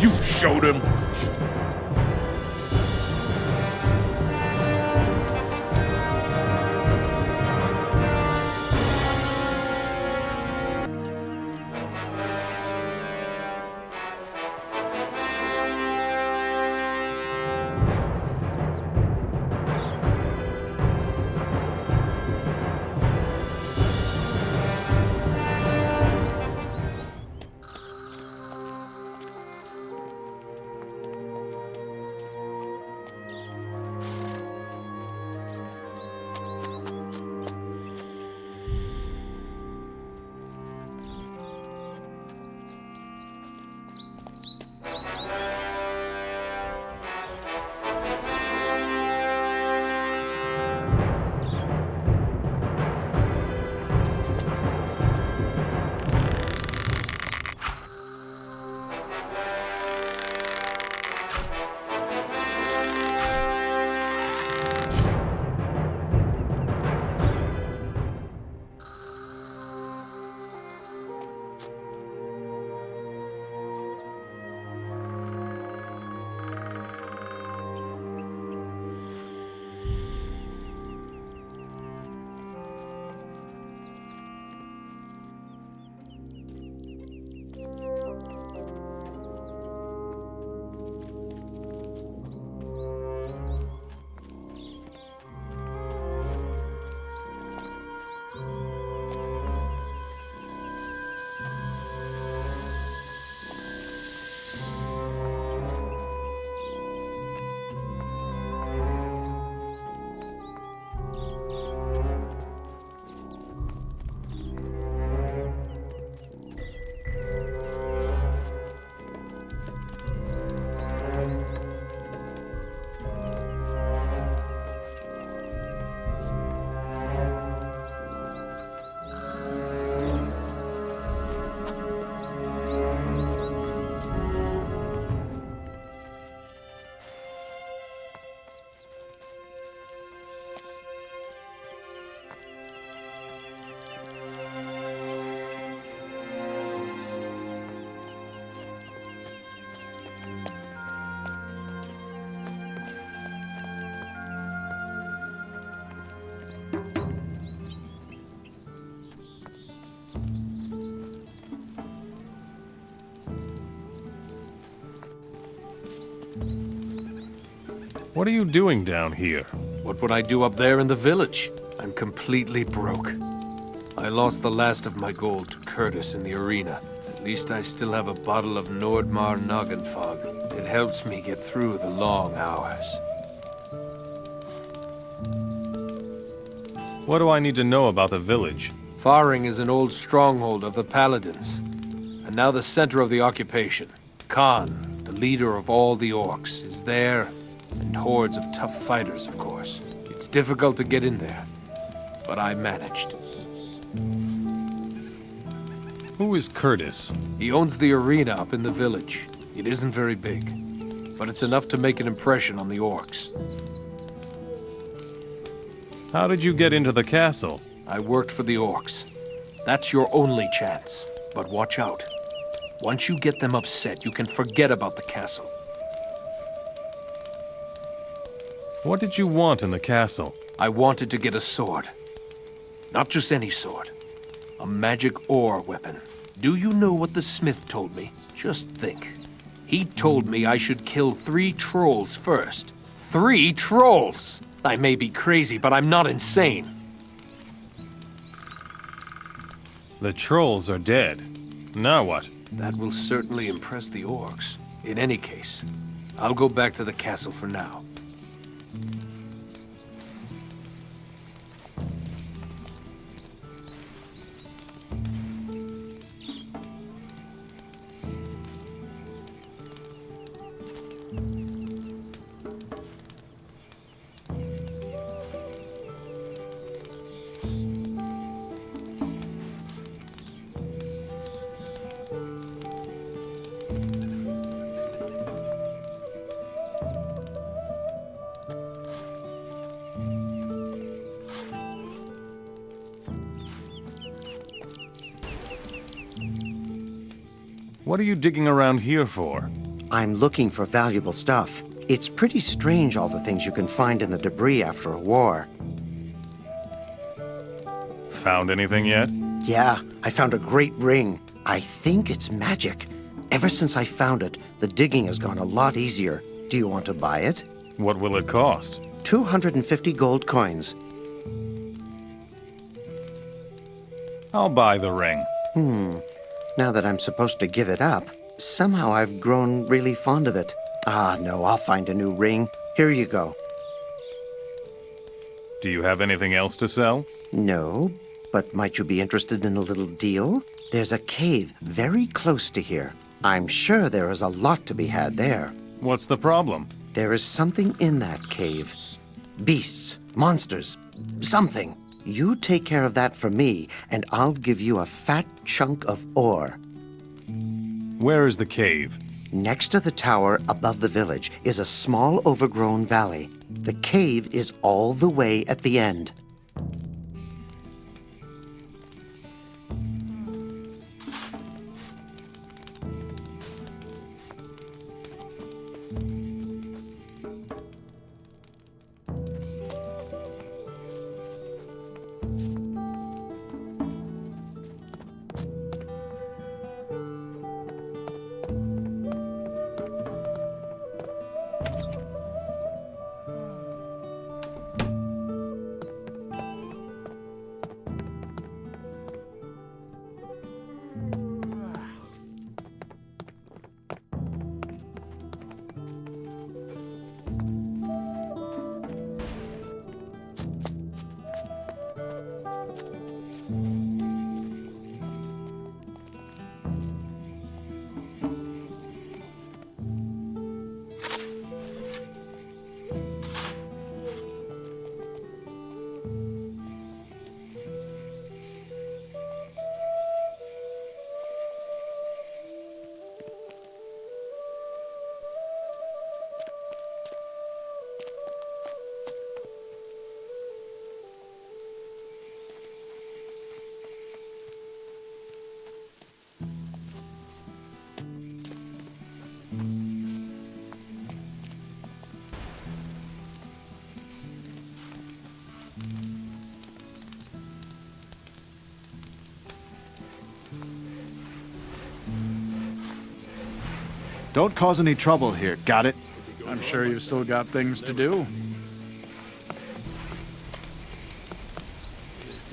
You showed him. What are you doing down here? What would I do up there in the village? I'm completely broke. I lost the last of my gold to Curtis in the arena. At least I still have a bottle of Nordmar Noggenfog. It helps me get through the long hours. What do I need to know about the village? Faring is an old stronghold of the Paladins, and now the center of the occupation. Khan, the leader of all the orcs, is there, and hordes of tough fighters, of course. It's difficult to get in there, but I managed. Who is Curtis? He owns the arena up in the village. It isn't very big, but it's enough to make an impression on the orcs. How did you get into the castle? I worked for the orcs. That's your only chance. But watch out. Once you get them upset, you can forget about the castle. What did you want in the castle? I wanted to get a sword. Not just any sword. A magic ore weapon. Do you know what the smith told me? Just think. He told me I should kill 3 trolls first. 3 trolls! I may be crazy, but I'm not insane. The trolls are dead. Now what? That will certainly impress the orcs. In any case, I'll go back to the castle for now. What are you digging around here for? I'm looking for valuable stuff. It's pretty strange, all the things you can find in the debris after a war. Found anything yet? Yeah, I found a great ring. I think it's magic. Ever since I found it, the digging has gone a lot easier. Do you want to buy it? What will it cost? 250 gold coins. I'll buy the ring. Now that I'm supposed to give it up, somehow I've grown really fond of it. Ah, no, I'll find a new ring. Here you go. Do you have anything else to sell? No, but might you be interested in a little deal? There's a cave very close to here. I'm sure there is a lot to be had there. What's the problem? There is something in that cave. Beasts, monsters, something. You take care of that for me, and I'll give you a fat chunk of ore. Where is the cave? Next to the tower above the village is a small overgrown valley. The cave is all the way at the end. Don't cause any trouble here, got it? I'm sure you've still got things to do.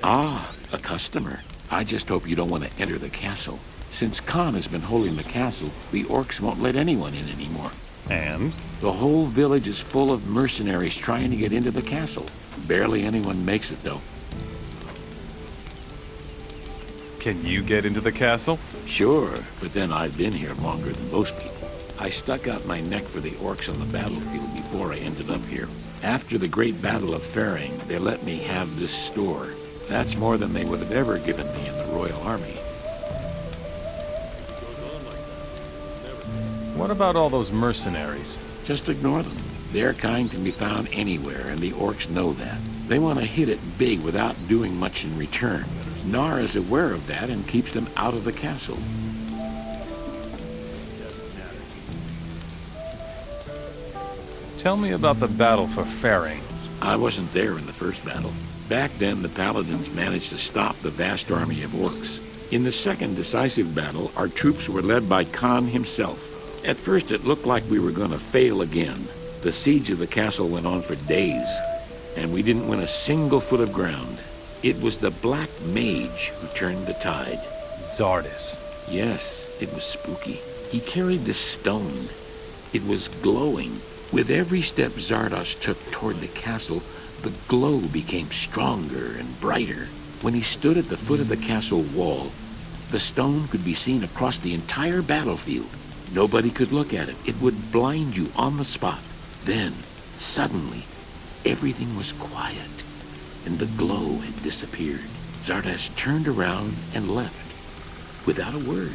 Ah, a customer. I just hope you don't want to enter the castle. Since Khan has been holding the castle, the orcs won't let anyone in anymore. And? The whole village is full of mercenaries trying to get into the castle. Barely anyone makes it, though. Can you get into the castle? Sure, but then I've been here longer than most people. I stuck out my neck for the orcs on the battlefield before I ended up here. After the Great Battle of Faring, they let me have this store. That's more than they would have ever given me in the Royal Army. What about all those mercenaries? Just ignore them. Their kind can be found anywhere, and the orcs know that. They want to hit it big without doing much in return. Nar is aware of that and keeps them out of the castle. Tell me about the battle for Faring. I wasn't there in the first battle. Back then, the Paladins managed to stop the vast army of orcs. In the second decisive battle, our troops were led by Khan himself. At first, it looked like we were going to fail again. The siege of the castle went on for days, and we didn't win a single foot of ground. It was the Black Mage who turned the tide. Zardis. Yes, it was spooky. He carried this stone. It was glowing. With every step Zardos took toward the castle, the glow became stronger and brighter. When he stood at the foot of the castle wall, the stone could be seen across the entire battlefield. Nobody could look at it. It would blind you on the spot. Then, suddenly, everything was quiet, and the glow had disappeared. Zardos turned around and left, without a word.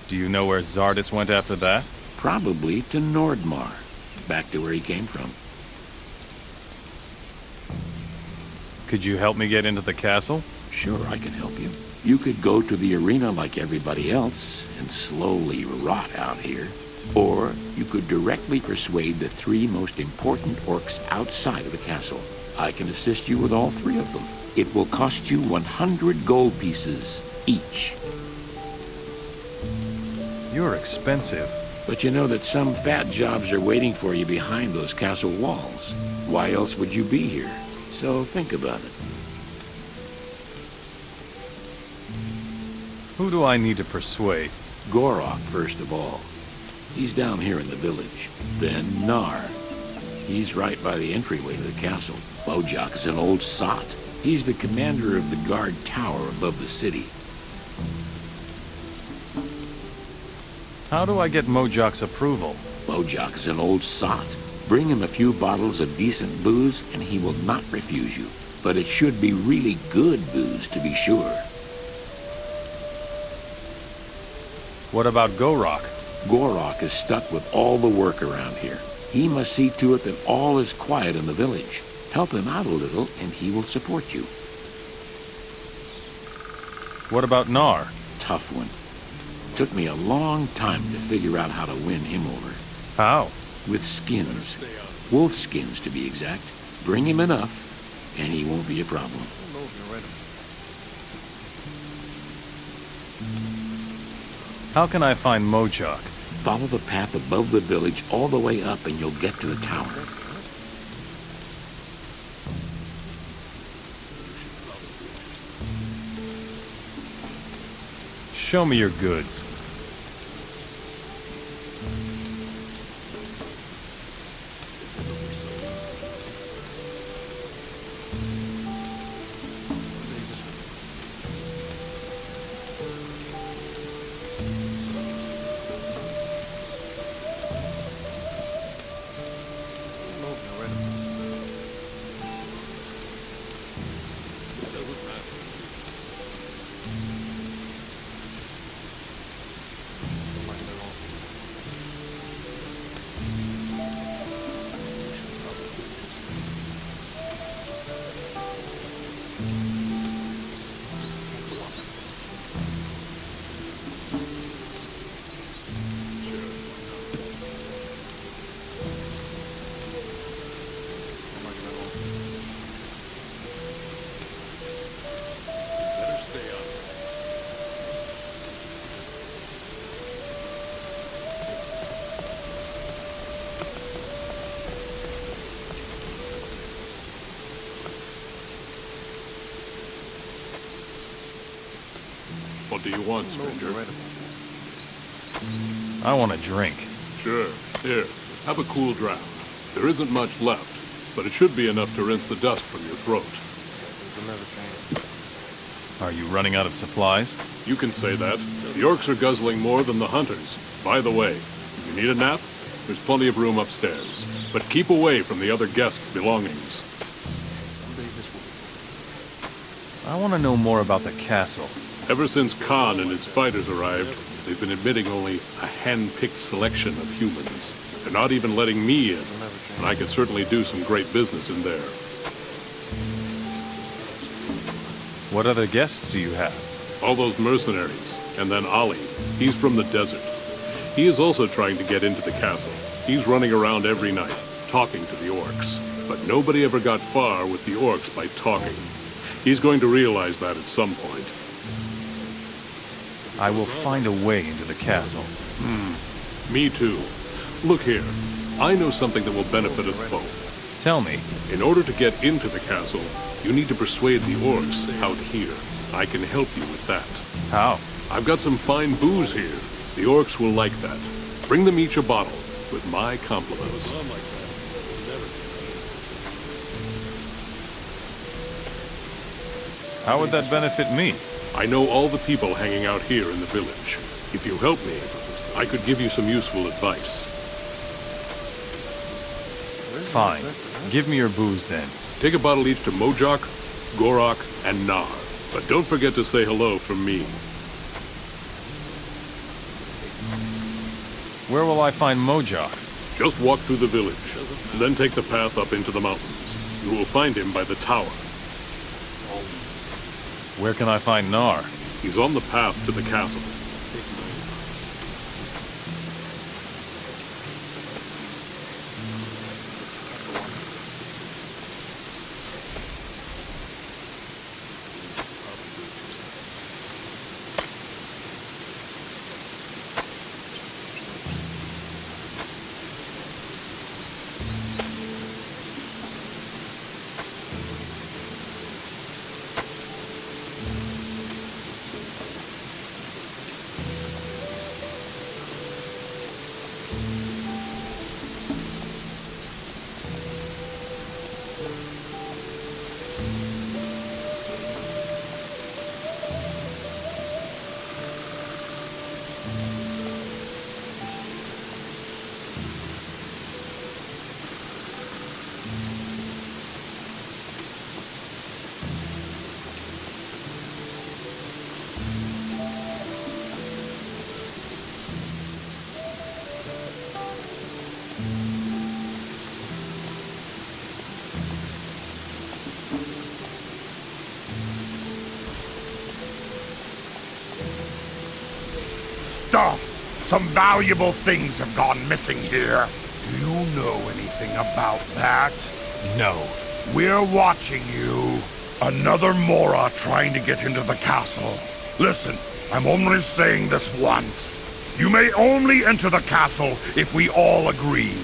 Do you know where Zardis went after that? Probably to Nordmar, back to where he came from. Could you help me get into the castle? Sure, I can help you. You could go to the arena like everybody else and slowly rot out here. Or you could directly persuade the three most important orcs outside of the castle. I can assist you with all three of them. It will cost you 100 gold pieces each. You're expensive. But you know that some fat jobs are waiting for you behind those castle walls. Why else would you be here? So think about it. Who do I need to persuade? Gorok, first of all. He's down here in the village. Then Nar. He's right by the entryway to the castle. Mojok is an old sot. He's the commander of the guard tower above the city. How do I get Mojok's approval? Mojok is an old sot. Bring him a few bottles of decent booze and he will not refuse you. But it should be really good booze to be sure. What about Gorok? Gorok is stuck with all the work around here. He must see to it that all is quiet in the village. Help him out a little and he will support you. What about Nar? Tough one. Took me a long time to figure out how to win him over. How? With skins. Wolf skins, to be exact. Bring him enough, and he won't be a problem. How can I find Mojok? Follow the path above the village all the way up, and you'll get to the tower. Show me your goods. What do you want, stranger? I want a drink. Sure. Here, have a cool draft. There isn't much left, but it should be enough to rinse the dust from your throat. Are you running out of supplies? You can say that. The orcs are guzzling more than the hunters. By the way, if you need a nap, there's plenty of room upstairs. But keep away from the other guests' belongings. I want to know more about the castle. Ever since Khan and his fighters arrived, they've been admitting only a hand-picked selection of humans. They're not even letting me in, and I can certainly do some great business in there. What other guests do you have? All those mercenaries, and then Ali. He's from the desert. He is also trying to get into the castle. He's running around every night, talking to the orcs. But nobody ever got far with the orcs by talking. He's going to realize that at some point. I will find a way into the castle. Me too. Look here. I know something that will benefit us both. Tell me. In order to get into the castle, you need to persuade the orcs out here. I can help you with that. How? I've got some fine booze here. The orcs will like that. Bring them each a bottle, with my compliments. How would that benefit me? I know all the people hanging out here in the village. If you help me, I could give you some useful advice. Fine. Give me your booze then. Take a bottle each to Mojok, Gorok, and Nar. But don't forget to say hello from me. Where will I find Mojok? Just walk through the village, and then take the path up into the mountains. You will find him by the tower. Where can I find Nar? He's on the path to the castle. Stop! Some valuable things have gone missing here. Do you know anything about that? No. We're watching you. Another Mora trying to get into the castle. Listen, I'm only saying this once. You may only enter the castle if we all agree.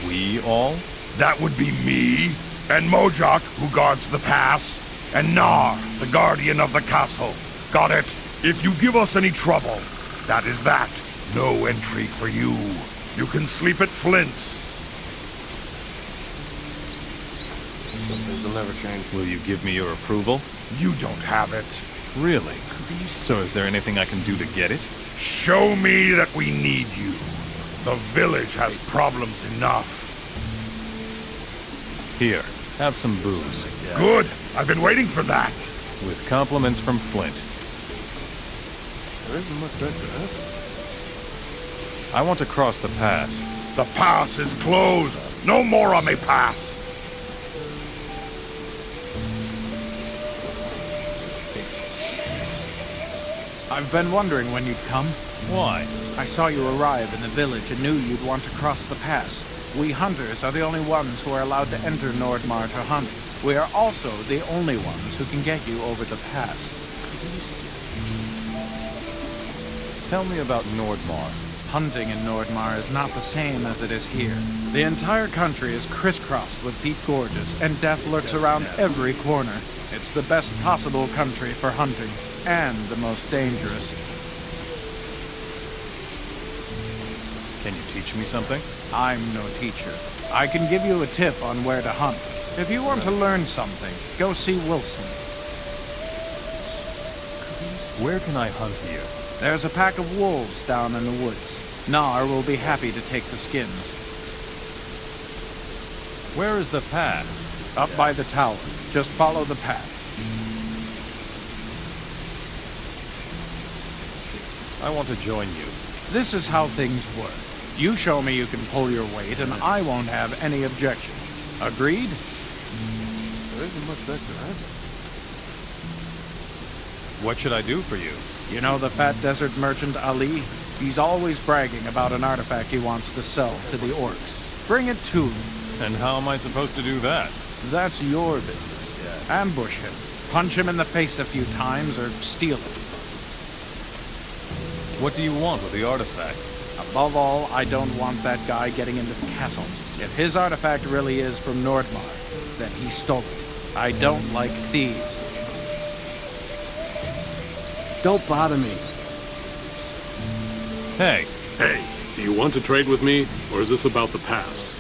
We all? That would be me, and Mojak, who guards the pass, and Nar, the guardian of the castle. Got it? If you give us any trouble, that is that. No entry for you. You can sleep at Flint's. Some things will never change. Will you give me your approval? You don't have it. Really? So is there anything I can do to get it? Show me that we need you. The village has problems enough. Here, have some booze. Good. I've been waiting for that. With compliments from Flint. There isn't much that could happen. I want to cross the pass. The pass is closed. No Mora may pass. I've been wondering when you'd come. Why? I saw you arrive in the village and knew you'd want to cross the pass. We hunters are the only ones who are allowed to enter Nordmar to hunt. We are also the only ones who can get you over the pass. Tell me about Nordmar. Hunting in Nordmar is not the same as it is here. The entire country is crisscrossed with deep gorges, and death lurks around every corner. It's the best possible country for hunting, and the most dangerous. Can you teach me something? I'm no teacher. I can give you a tip on where to hunt. If you want to learn something, go see Wilson. Where can I hunt here? There's a pack of wolves down in the woods. Nar will be happy to take the skins. Where is the pass? Up by the tower. Just follow the path. I want to join you. This is how things work. You show me you can pull your weight, and I won't have any objection. Agreed? There isn't much that could happen. What should I do for you? You know the fat desert merchant Ali? He's always bragging about an artifact he wants to sell to the orcs. Bring it to him. And how am I supposed to do that? That's your business. Ambush him. Punch him in the face a few times, or steal it. What do you want with the artifact? Above all, I don't want that guy getting into the castle. If his artifact really is from Nordmar, then he stole it. I don't like thieves. Don't bother me. Hey. Hey, do you want to trade with me, or is this about the pass?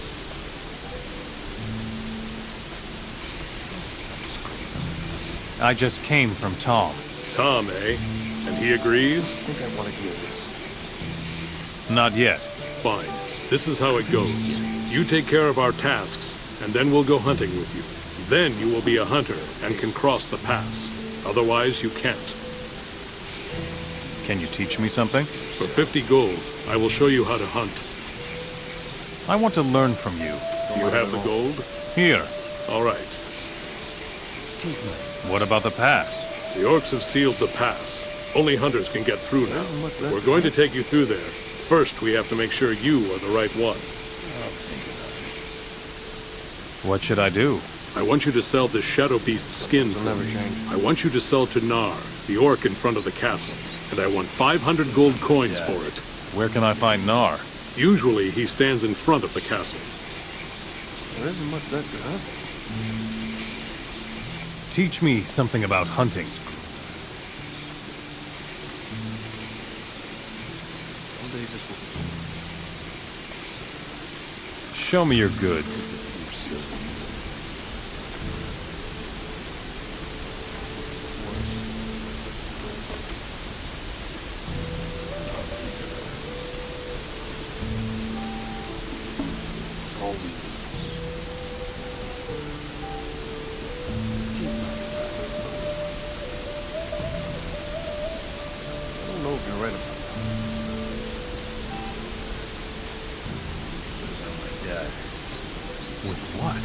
I just came from Tom. Tom, eh? And he agrees? I think I want to hear this. Not yet. Fine. This is how it goes. You take care of our tasks, and then we'll go hunting with you. Then you will be a hunter and can cross the pass. Otherwise, you can't. Can you teach me something? For 50 gold, I will show you how to hunt. I want to learn from you. You have the gold? Here. All right. What about the pass? The orcs have sealed the pass. Only hunters can get through now. If we're going to take you through there, first we have to make sure you are the right one. What should I do? I want you to sell this shadow beast skin for me. I want you to sell to Nar, the orc in front of the castle, and I want 500 gold coins for it. Where can I find Nar? Usually he stands in front of the castle. There isn't much that good, huh? Teach me something about hunting. Someday this will Show me your goods. With what?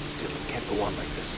Still, it can't go on like this.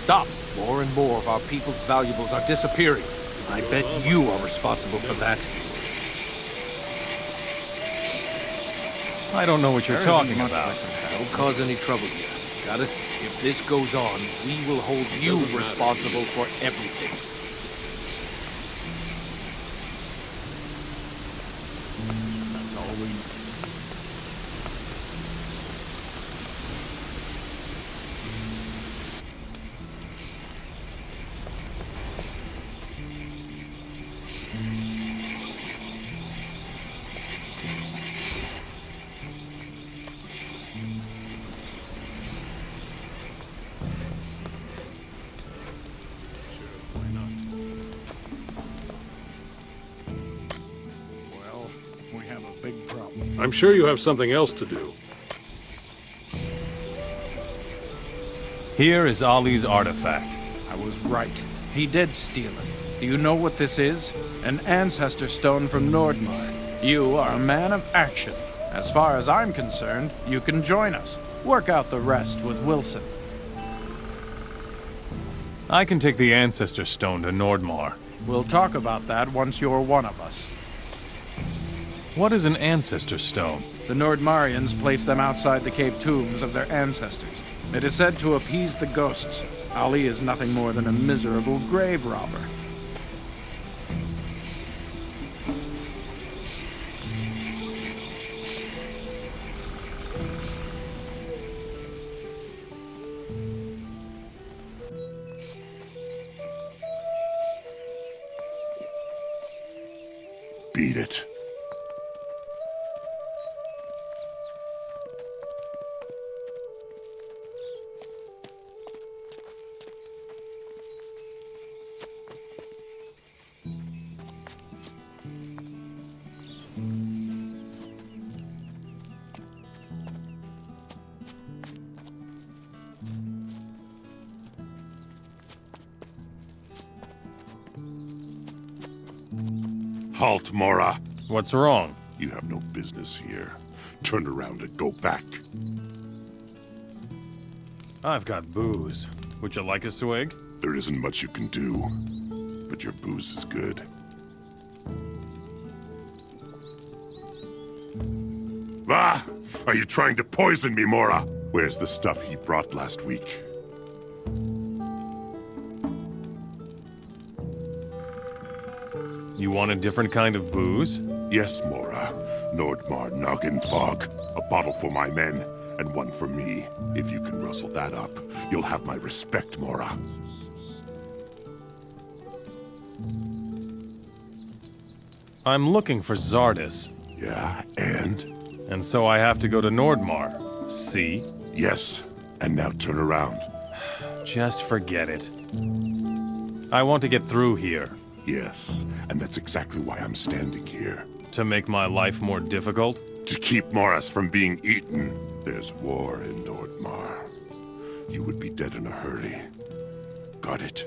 Stop! More and more of our people's valuables are disappearing. I bet you are responsible for that. I don't know what you're talking about. Don't cause any trouble here. Got it? If this goes on, we will hold you responsible for everything. That's all we need. I'm sure you have something else to do. Here is Ali's artifact. I was right. He did steal it. Do you know what this is? An ancestor stone from Nordmar. You are a man of action. As far as I'm concerned, you can join us. Work out the rest with Wilson. I can take the Ancestor Stone to Nordmar. We'll talk about that once you're one of us. What is an Ancestor Stone? The Nordmarians placed them outside the cave tombs of their ancestors. It is said to appease the ghosts. Ali is nothing more than a miserable grave robber. Beat it. Halt, Mora. What's wrong? You have no business here. Turn around and go back. I've got booze. Would you like a swig? There isn't much you can do, but your booze is good. Ah! Are you trying to poison me, Mora? Where's the stuff he brought last week? You want a different kind of booze? Yes, Mora. Nordmar Noggin Fog. A bottle for my men, and one for me. If you can rustle that up, you'll have my respect, Mora. I'm looking for Zardis. Yeah, and? And so I have to go to Nordmar. See? Yes, and now turn around. Just forget it. I want to get through here. Yes, and that's exactly why I'm standing here. To make my life more difficult? To keep Morris from being eaten. There's war in Nordmar. You would be dead in a hurry. Got it?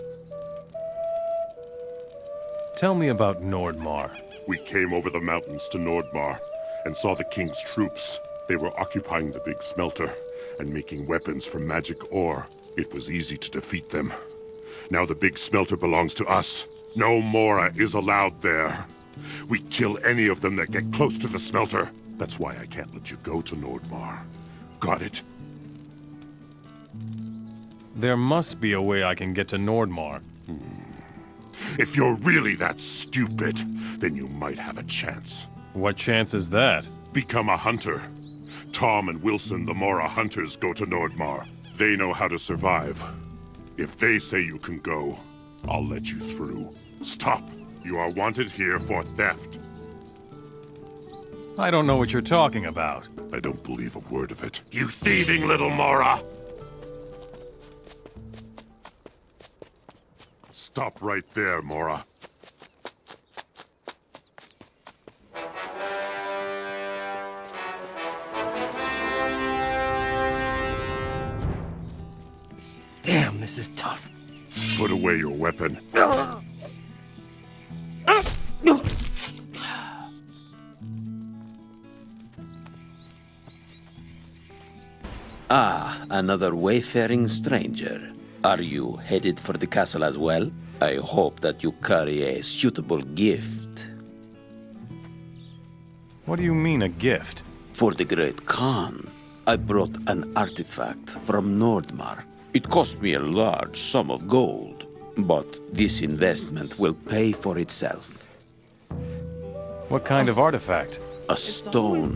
Tell me about Nordmar. We came over the mountains to Nordmar and saw the king's troops. They were occupying the big smelter and making weapons from magic ore. It was easy to defeat them. Now the big smelter belongs to us. No Mora is allowed there. We kill any of them that get close to the smelter. That's why I can't let you go to Nordmar. Got it? There must be a way I can get to Nordmar. If you're really that stupid, then you might have a chance. What chance is that? Become a hunter. Tom and Wilson, the Mora hunters, go to Nordmar. They know how to survive. If they say you can go, I'll let you through. Stop! You are wanted here for theft. I don't know what you're talking about. I don't believe a word of it. You thieving little Mora! Stop right there, Mora. Damn, this is tough. Put away your weapon. Ah, another wayfaring stranger. Are you headed for the castle as well? I hope that you carry a suitable gift. What do you mean, a gift? For the Great Khan, I brought an artifact from Nordmar. It cost me a large sum of gold, but this investment will pay for itself. What kind of artifact? A stone.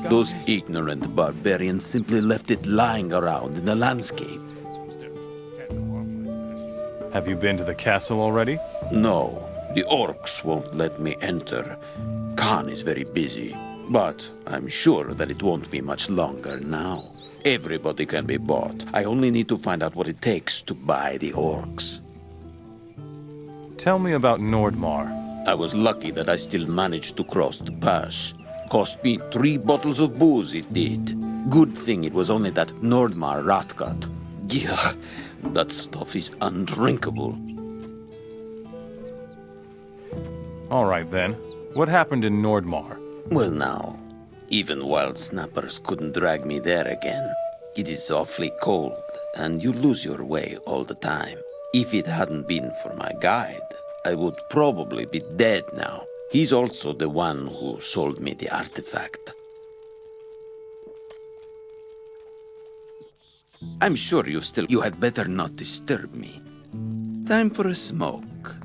Those ignorant barbarians simply left it lying around in the landscape. Have you been to the castle already? No, the orcs won't let me enter. Khan is very busy, but I'm sure that it won't be much longer now. Everybody can be bought. I only need to find out what it takes to buy the orcs. Tell me about Nordmar. I was lucky that I still managed to cross the pass. Cost me 3 bottles of booze, it did. Good thing it was only that Nordmar Ratgut. Yuck, that stuff is undrinkable. All right, then. What happened in Nordmar? Well now, even wild snappers couldn't drag me there again. It is awfully cold, and you lose your way all the time. If it hadn't been for my guide, I would probably be dead now. He's also the one who sold me the artifact. I'm sure you had better not disturb me. Time for a smoke.